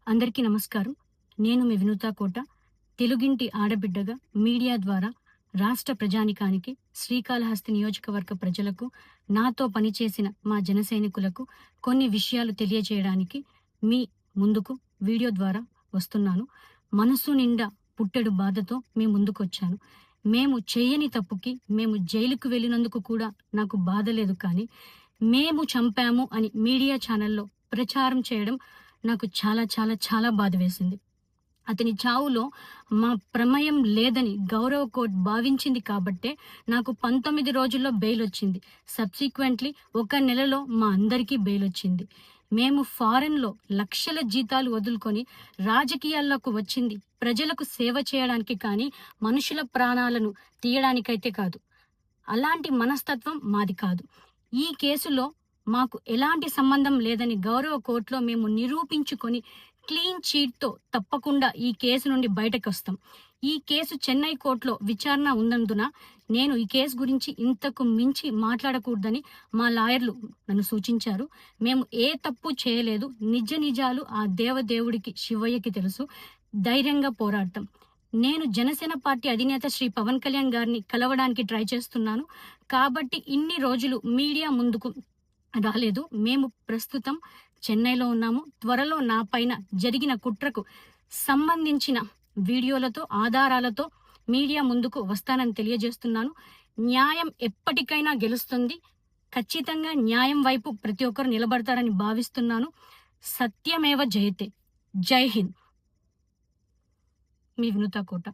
అందరికీ నమస్కారం. నేను మీ వినూతా కోట. తెలుగింటి ఆడబిడ్డగా మీడియా ద్వారా రాష్ట్ర ప్రజానీకానికి, శ్రీకాళహస్తి నియోజకవర్గ ప్రజలకు, నాతో పనిచేసిన మా జనసైనికులకు కొన్ని విషయాలు తెలియజేయడానికి మీ ముందుకు వీడియో ద్వారా వస్తున్నాను. మనసు నిండా పుట్టెడు బాధతో మీ ముందుకొచ్చాను. మేము చేయని తప్పుకి మేము జైలుకు వెళ్ళినందుకు కూడా నాకు బాధ లేదు, కానీ మేము చంపాము అని మీడియా ఛానల్లో ప్రచారం చేయడం నాకు చాలా చాలా చాలా బాధ వేసింది. అతని చావులో మా ప్రమేయం లేదని గౌరవ కోర్ట్ భావించింది కాబట్టే నాకు 19 రోజుల్లో బెయిల్ వచ్చింది. సబ్సిక్వెంట్లీ 1 నెలలో మా అందరికీ బెయిల్ వచ్చింది. మేము ఫారెన్లో లక్షల జీతాలు వదులుకొని రాజకీయాల్లోకి వచ్చింది ప్రజలకు సేవ చేయడానికి, కానీ మనుషుల ప్రాణాలను తీయడానికైతే కాదు. అలాంటి మనస్తత్వం మాది కాదు. ఈ కేసులో మాకు ఎలాంటి సంబంధం లేదని గౌరవ కోర్టులో మేము నిరూపించుకొని క్లీన్ చీట్‌తో తప్పకుండా ఈ కేసు నుండి బయటకొస్తాం. ఈ కేసు చెన్నై కోర్టులో విచారణ ఉన్నందున నేను ఈ కేసు గురించి ఇంతకు మించి మాట్లాడకూడదని మా లాయర్లు నన్ను సూచించారు. మేము ఏ తప్పు చేయలేదు. నిజ నిజాలు ఆ దేవదేవుడికి, శివయ్యకి తెలుసు. ధైర్యంగా పోరాడతాం. నేను జనసేన పార్టీ అధినేత శ్రీ పవన్ కళ్యాణ్ గారిని కలవడానికి ట్రై చేస్తున్నాను. కాబట్టి ఇన్ని రోజులు మీడియా ముందుకు రాలేదు. మేము ప్రస్తుతం చెన్నైలో ఉన్నాము. త్వరలో నా పైన జరిగిన కుట్రకు సంబంధించిన వీడియోలతో, ఆధారాలతో మీడియా ముందుకు వస్తానని తెలియజేస్తున్నాను. న్యాయం ఎప్పటికైనా గెలుస్తుంది. ఖచ్చితంగా న్యాయం వైపు ప్రతి ఒక్కరు నిలబడతారని భావిస్తున్నాను. సత్యమేవ జయతే. జై హింద్. మీ వినూతా కోట.